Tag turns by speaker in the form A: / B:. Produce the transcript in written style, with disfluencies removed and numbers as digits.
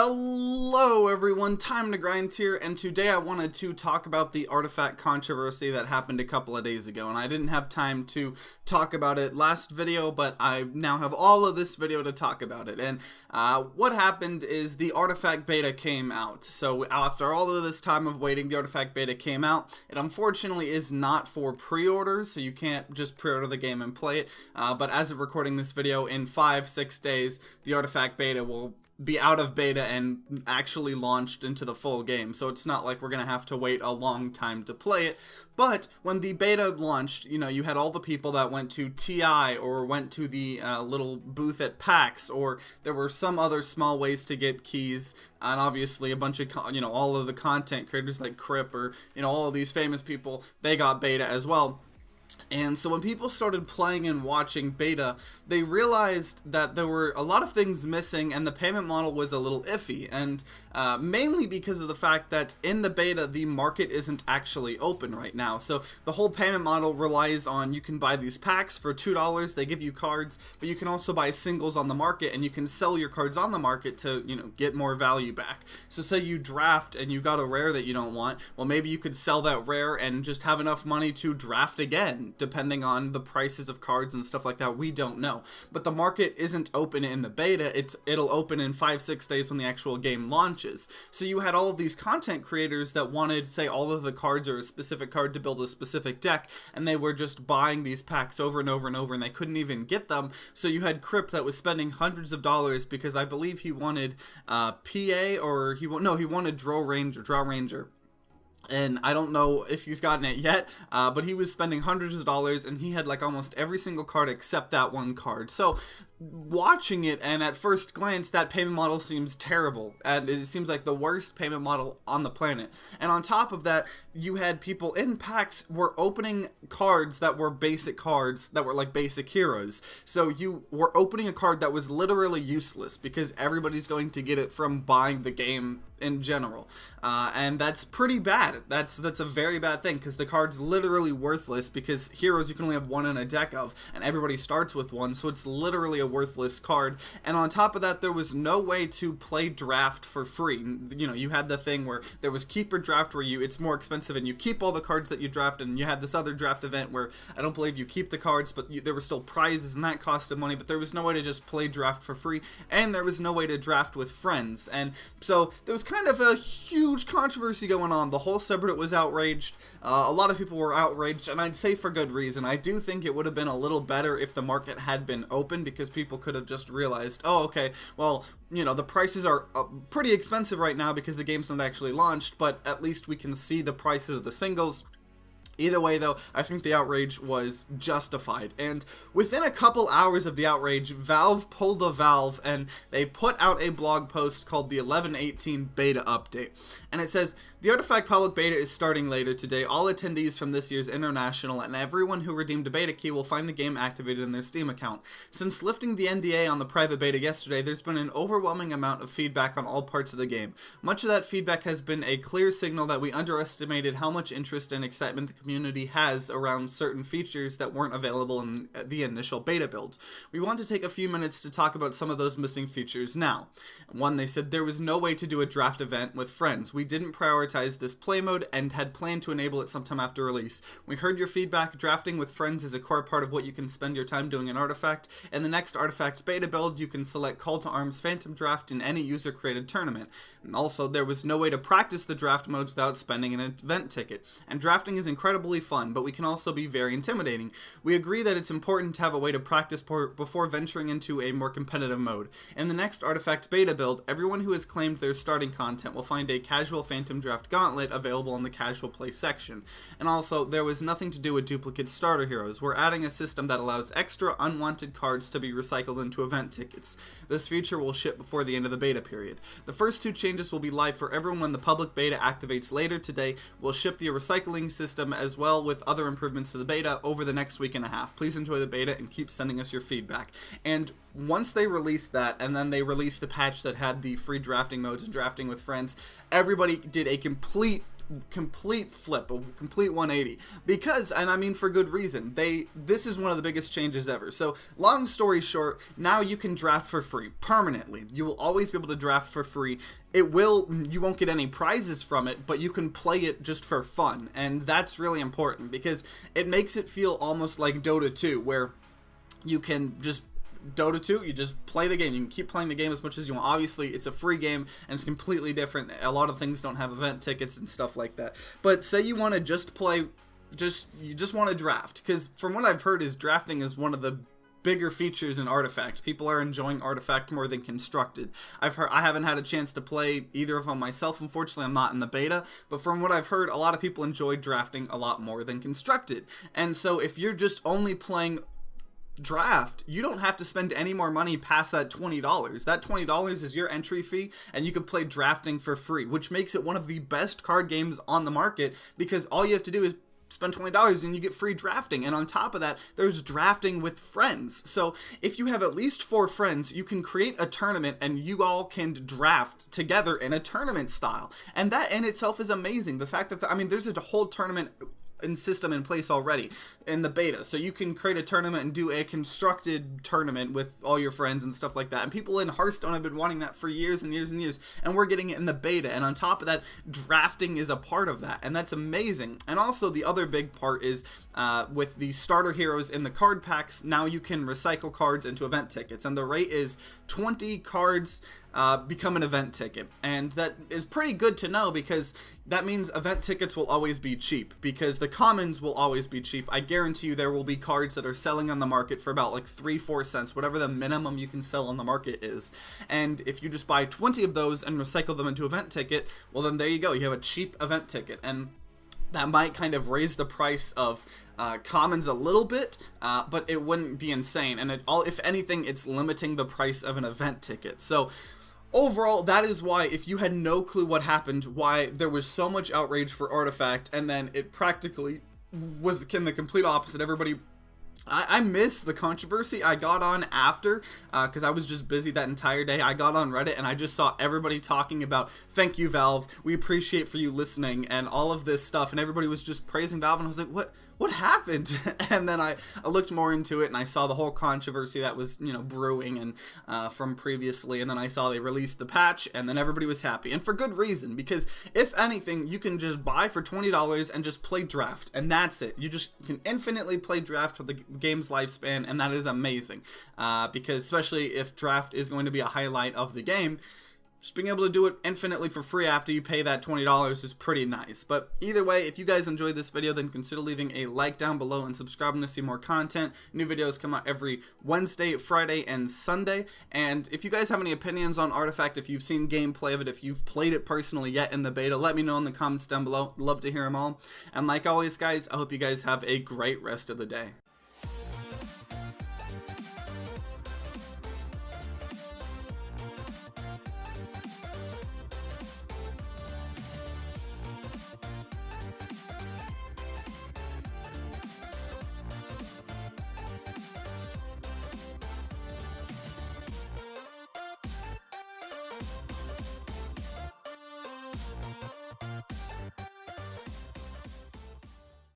A: Hello everyone, TimeToGrind here, and today I wanted to talk about the artifact controversy that happened a couple of days ago, and I didn't have time to talk about it last video, but I now have all of this video to talk about it. And what happened is the artifact beta came out. So after all of this time of waiting, the artifact beta came out. It unfortunately is not for pre-orders, so you can't just pre-order the game and play it, but as of recording this video, in 5-6 days, the artifact beta will be out of beta and actually launched into the full game, so it's not like we're gonna have to wait a long time to play it. But when the beta launched, you know, you had all the people that went to TI or went to the little booth at PAX, or there were some other small ways to get keys, and obviously a bunch of, all of the content creators like Crip or, all of these famous people, they got beta as well. And so when people started playing and watching beta, they realized that there were a lot of things missing and the payment model was a little iffy, and mainly because of the fact that in the beta the market isn't actually open right now. So the whole payment model relies on, you can buy these packs for $2, they give you cards, but you can also buy singles on the market and you can sell your cards on the market to, get more value back. So say you draft and you got a rare that you don't want, well, maybe you could sell that rare and just have enough money to draft again, depending on the prices of cards and stuff like that. We don't know, but the market isn't open in the beta. It'll open in 5-6 days when the actual game launches. So you had all of these content creators that wanted, say, all of the cards or a specific card to build a specific deck, and they were just buying these packs over and over and over, and they couldn't even get them. So you had Crip that was spending hundreds of dollars because I believe he wanted PA, or he wanted Draw Ranger. And I don't know if he's gotten it yet, but he was spending hundreds of dollars, and he had like almost every single card except that one card. So watching it, and at first glance, that payment model seems terrible, and it seems like the worst payment model on the planet. And on top of that, you had people in packs were opening cards that were basic cards that were like basic heroes. So you were opening a card that was literally useless because everybody's going to get it from buying the game in general, and that's pretty bad. That's a very bad thing, because the card's literally worthless, because heroes you can only have one in a deck of, and everybody starts with one, so it's literally a worthless card. And on top of that, there was no way to play draft for free. You had the thing where there was keeper draft, where it's more expensive and you keep all the cards that you draft, and you had this other draft event where I don't believe you keep the cards, but there were still prizes and that costed money, but there was no way to just play draft for free, and there was no way to draft with friends. And so there was kind of a huge controversy going on. The whole subreddit was outraged. A lot of people were outraged, and I'd say for good reason. I do think it would have been a little better if the market had been open, because people could have just realized, oh, okay, well, the prices are pretty expensive right now because the game's not actually launched, but at least we can see the prices of the singles. Either way, though, I think the outrage was justified, and within a couple hours of the outrage, Valve pulled the valve, and they put out a blog post called the 11.18 beta update, and it says, the Artifact public beta is starting later today. All attendees from this year's International and everyone who redeemed a beta key will find the game activated in their Steam account. Since lifting the NDA on the private beta yesterday, there's been an overwhelming amount of feedback on all parts of the game. Much of that feedback has been a clear signal that we underestimated how much interest and excitement the community has around certain features that weren't available in the initial beta build. We want to take a few minutes to talk about some of those missing features now. One, they said there was no way to do a draft event with friends. We didn't prioritize this play mode and had planned to enable it sometime after release. We heard your feedback. Drafting with friends is a core part of what you can spend your time doing in Artifact. In the next Artifact beta build, you can select Call to Arms Phantom Draft in any user-created tournament. And also, there was no way to practice the draft modes without spending an event ticket. And drafting is incredibly fun, but we can also be very intimidating. We agree that it's important to have a way to practice before venturing into a more competitive mode. In the next Artifact beta build, everyone who has claimed their starting content will find a casual Phantom Draft Gauntlet available in the casual play section. And also, there was nothing to do with duplicate starter heroes. We're adding a system that allows extra unwanted cards to be recycled into event tickets. This feature will ship before the end of the beta period. The first two changes will be live for everyone when the public beta activates later today. We'll ship the recycling system as well with other improvements to the beta over the next week and a half. Please enjoy the beta and keep sending us your feedback. And once they released that, and then they released the patch that had the free drafting modes and drafting with friends, everybody did a complete complete flip, a complete 180, because, and I mean for good reason, this is one of the biggest changes ever. So long story short, now you can draft for free permanently. You will always be able to draft for free. You won't get any prizes from it, but you can play it just for fun, and that's really important because it makes it feel almost like Dota 2, where you can just Dota 2, you just play the game. You can keep playing the game as much as you want. Obviously, it's a free game, and it's completely different. A lot of things don't have event tickets and stuff like that. But say you want to just play, you just want to draft, because from what I've heard is drafting is one of the bigger features in Artifact. People are enjoying Artifact more than Constructed. I haven't had a chance to play either of them myself. Unfortunately, I'm not in the beta, but from what I've heard, a lot of people enjoy drafting a lot more than Constructed. And so if you're just only playing draft, you don't have to spend any more money past that $20. That $20 is your entry fee, and you can play drafting for free, which makes it one of the best card games on the market, because all you have to do is spend $20 and you get free drafting. And on top of that, there's drafting with friends. So if you have at least 4 friends, you can create a tournament and you all can draft together in a tournament style. And that in itself is amazing. The fact that, I mean, there's a whole tournament and system in place already in the beta, so you can create a tournament and do a constructed tournament with all your friends and stuff like that. And people in Hearthstone have been wanting that for years and years and years, and we're getting it in the beta. And on top of that, drafting is a part of that, and that's amazing. And also the other big part is with the starter heroes in the card packs, now you can recycle cards into event tickets, and the rate is 20 cards become an event ticket. And that is pretty good to know, because that means event tickets will always be cheap, because the commons will always be cheap. I guarantee you there will be cards that are selling on the market for about like 3-4 cents, whatever the minimum you can sell on the market is. And if you just buy 20 of those and recycle them into event ticket, well then there you go, you have a cheap event ticket. And that might kind of raise the price of commons a little bit, but it wouldn't be insane. And if anything, it's limiting the price of an event ticket. So overall, that is why, if you had no clue what happened, why there was so much outrage for Artifact, and then it practically was the complete opposite. Everybody, I missed the controversy. I got on after, because I was just busy that entire day. I got on Reddit, and I just saw everybody talking about, thank you, Valve, we appreciate for you listening, and all of this stuff, and everybody was just praising Valve, and I was like, what happened? And then I looked more into it, and I saw the whole controversy that was, brewing and from previously, and then I saw they released the patch, and then everybody was happy, and for good reason, because if anything, you can just buy for $20 and just play draft, and that's it. You just can infinitely play draft for the game's lifespan, and that is amazing, because especially if draft is going to be a highlight of the game, just being able to do it infinitely for free after you pay that $20 is pretty nice. But either way, if you guys enjoyed this video, then consider leaving a like down below and subscribing to see more content. New videos come out every Wednesday, Friday, and Sunday. And if you guys have any opinions on Artifact, if you've seen gameplay of it, if you've played it personally yet in the beta, let me know in the comments down below. Love to hear them all. And like always, guys, I hope you guys have a great rest of the day.